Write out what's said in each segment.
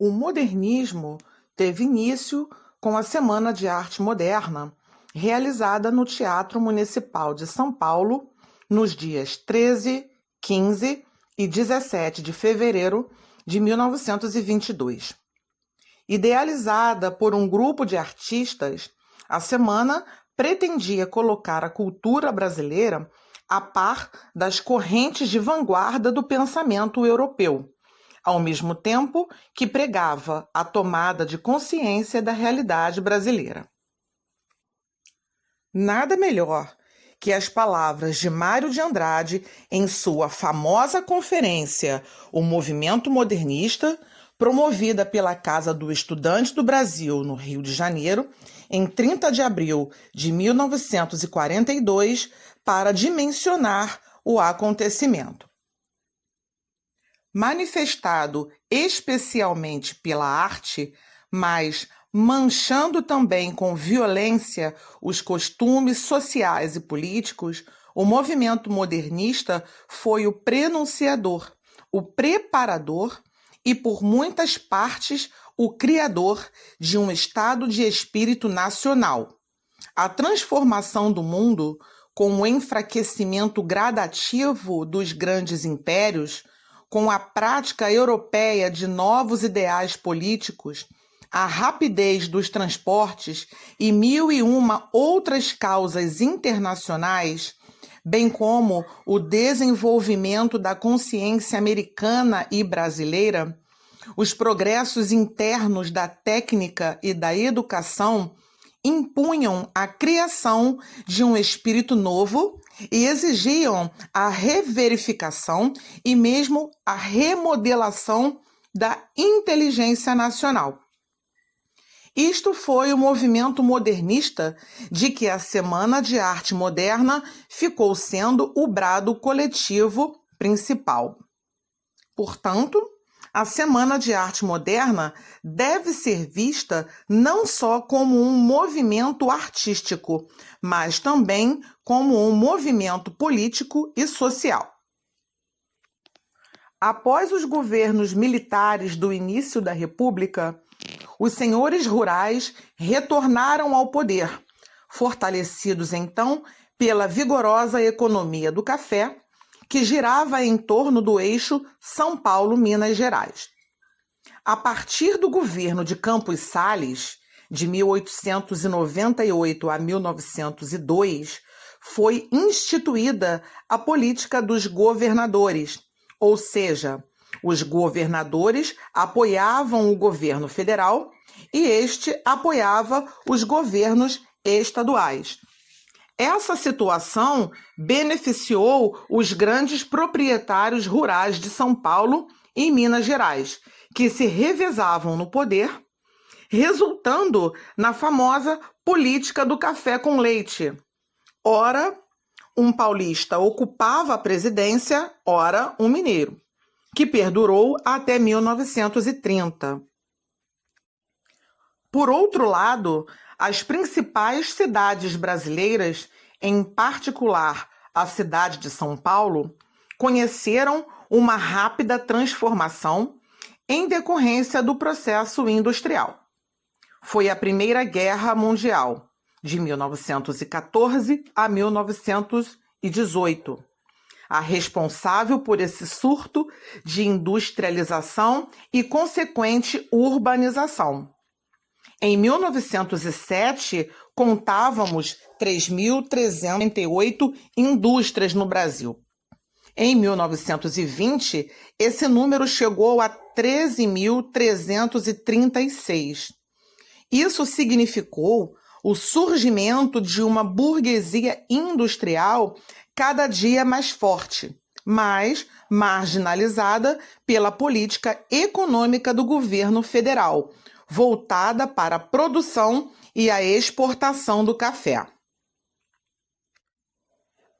O modernismo teve início com a Semana de Arte Moderna, realizada no Teatro Municipal de São Paulo, nos dias 13, 15 e 17 de fevereiro de 1922. Idealizada por um grupo de artistas, a semana pretendia colocar a cultura brasileira a par das correntes de vanguarda do pensamento europeu, ao mesmo tempo que pregava a tomada de consciência da realidade brasileira. Nada melhor que as palavras de Mário de Andrade em sua famosa conferência O Movimento Modernista, promovida pela Casa do Estudante do Brasil, no Rio de Janeiro, em 30 de abril de 1942, para dimensionar o acontecimento. Manifestado especialmente pela arte, mas manchando também com violência os costumes sociais e políticos, o movimento modernista foi o prenunciador, o preparador e, por muitas partes, o criador de um estado de espírito nacional. A transformação do mundo, com o enfraquecimento gradativo dos grandes impérios, com a prática europeia de novos ideais políticos, a rapidez dos transportes e 1001 outras causas internacionais, bem como o desenvolvimento da consciência americana e brasileira, os progressos internos da técnica e da educação impunham a criação de um espírito novo e exigiam a reverificação e mesmo a remodelação da inteligência nacional. Isto foi o movimento modernista de que a Semana de Arte Moderna ficou sendo o brado coletivo principal. Portanto, a Semana de Arte Moderna deve ser vista não só como um movimento artístico, mas também como um movimento político e social. Após os governos militares do início da República, os senhores rurais retornaram ao poder, fortalecidos então pela vigorosa economia do café, que girava em torno do eixo São Paulo-Minas Gerais. A partir do governo de Campos Salles, de 1898 a 1902, foi instituída a política dos governadores, ou seja, os governadores apoiavam o governo federal e este apoiava os governos estaduais. Essa situação beneficiou os grandes proprietários rurais de São Paulo e Minas Gerais, que se revezavam no poder, resultando na famosa política do café com leite. Ora, um paulista ocupava a presidência, ora, um mineiro, que perdurou até 1930. Por outro lado, as principais cidades brasileiras, em particular a cidade de São Paulo, conheceram uma rápida transformação em decorrência do processo industrial. Foi a Primeira Guerra Mundial, de 1914 a 1918, a responsável por esse surto de industrialização e consequente urbanização. Em 1907, contávamos 3.398 indústrias no Brasil. Em 1920, esse número chegou a 13.336. Isso significou o surgimento de uma burguesia industrial cada dia mais forte, mas marginalizada pela política econômica do governo federal, voltada para a produção e a exportação do café.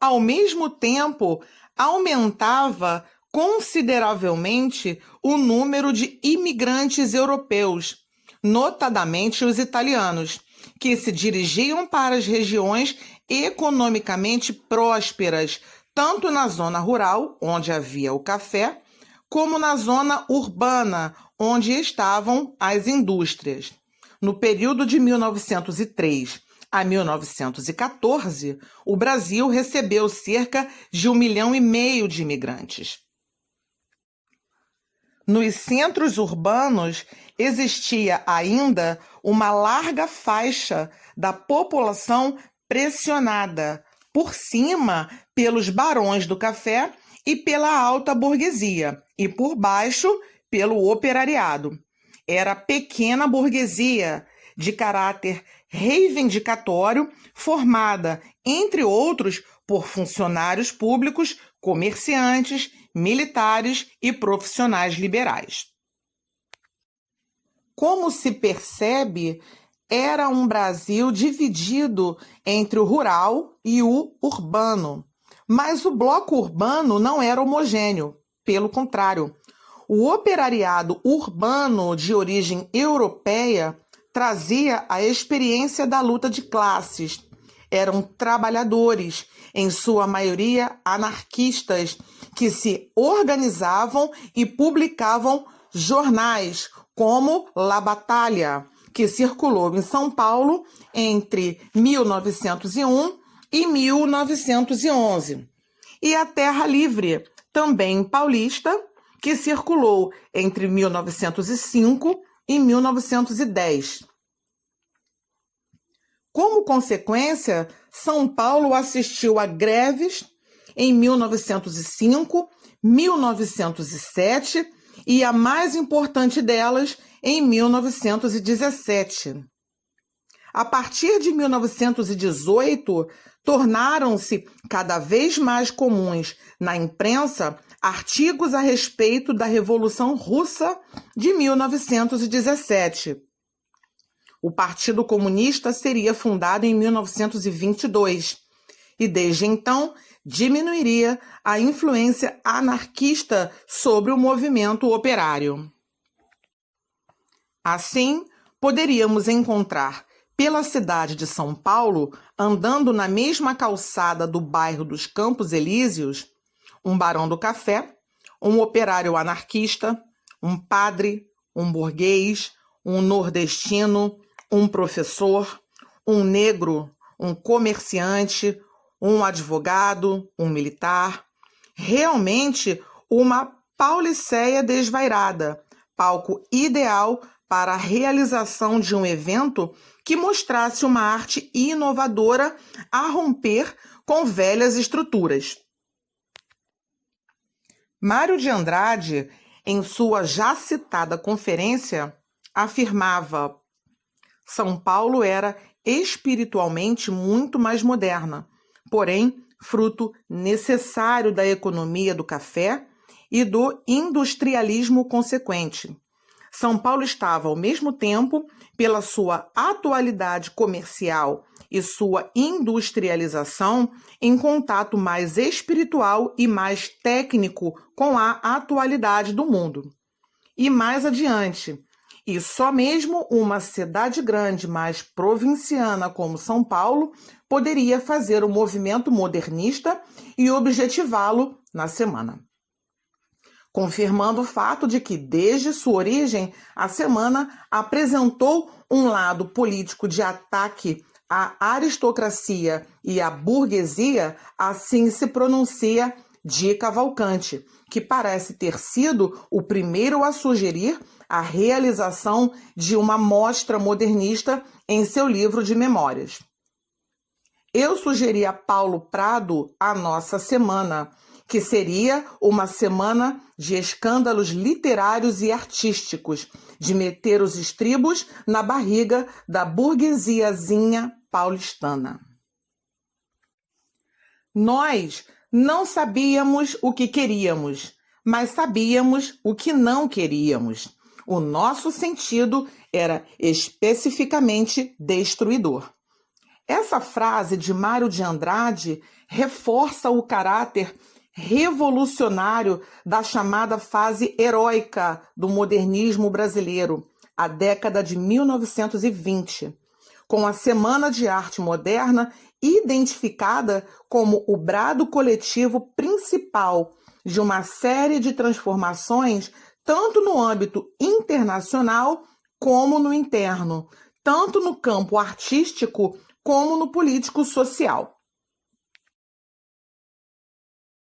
Ao mesmo tempo, aumentava consideravelmente o número de imigrantes europeus, notadamente os italianos, que se dirigiam para as regiões economicamente prósperas, tanto na zona rural, onde havia o café, como na zona urbana, onde estavam as indústrias. No período de 1903 a 1914, o Brasil recebeu cerca de 1,5 milhão de imigrantes. Nos centros urbanos existia ainda uma larga faixa da população pressionada por cima pelos barões do café e pela alta burguesia, e por baixo pelo operariado. Era a pequena burguesia, de caráter reivindicatório, formada, entre outros, por funcionários públicos, comerciantes, militares e profissionais liberais. Como se percebe, era um Brasil dividido entre o rural e o urbano. Mas o bloco urbano não era homogêneo, pelo contrário. O operariado urbano de origem europeia trazia a experiência da luta de classes. Eram trabalhadores, em sua maioria anarquistas, que se organizavam e publicavam jornais, como La Batalha, que circulou em São Paulo entre 1901 e 1911. E a Terra Livre, também paulista, que circulou entre 1905 e 1910. Como consequência, São Paulo assistiu a greves em 1905, 1907 e a mais importante delas em 1917. A partir de 1918, tornaram-se cada vez mais comuns na imprensa artigos a respeito da Revolução Russa de 1917. O Partido Comunista seria fundado em 1922 e, desde então, diminuiria a influência anarquista sobre o movimento operário. Assim, poderíamos encontrar pela cidade de São Paulo, andando na mesma calçada do bairro dos Campos Elíseos, um barão do café, um operário anarquista, um padre, um burguês, um nordestino, um professor, um negro, um comerciante, um advogado, um militar. Realmente uma pauliceia desvairada, palco ideal para a realização de um evento que mostrasse uma arte inovadora a romper com velhas estruturas. Mário de Andrade, em sua já citada conferência, afirmava: São Paulo era espiritualmente muito mais moderna, porém fruto necessário da economia do café e do industrialismo consequente. São Paulo estava, ao mesmo tempo, pela sua atualidade comercial e sua industrialização, em contato mais espiritual e mais técnico com a atualidade do mundo. E mais adiante, e só mesmo uma cidade grande, mais provinciana como São Paulo, poderia fazer o movimento modernista e objetivá-lo na semana. Confirmando o fato de que, desde sua origem, a semana apresentou um lado político de ataque à aristocracia e à burguesia, assim se pronuncia Di Cavalcanti, que parece ter sido o primeiro a sugerir a realização de uma mostra modernista em seu livro de memórias. Eu sugeri a Paulo Prado a nossa semana, que seria uma semana de escândalos literários e artísticos, de meter os estribos na barriga da burguesiazinha paulistana. Nós não sabíamos o que queríamos, mas sabíamos o que não queríamos. O nosso sentido era especificamente destruidor. Essa frase de Mário de Andrade reforça o caráter revolucionário da chamada fase heróica do modernismo brasileiro, a década de 1920, com a Semana de Arte Moderna identificada como o brado coletivo principal de uma série de transformações, tanto no âmbito internacional como no interno, tanto no campo artístico como no político-social.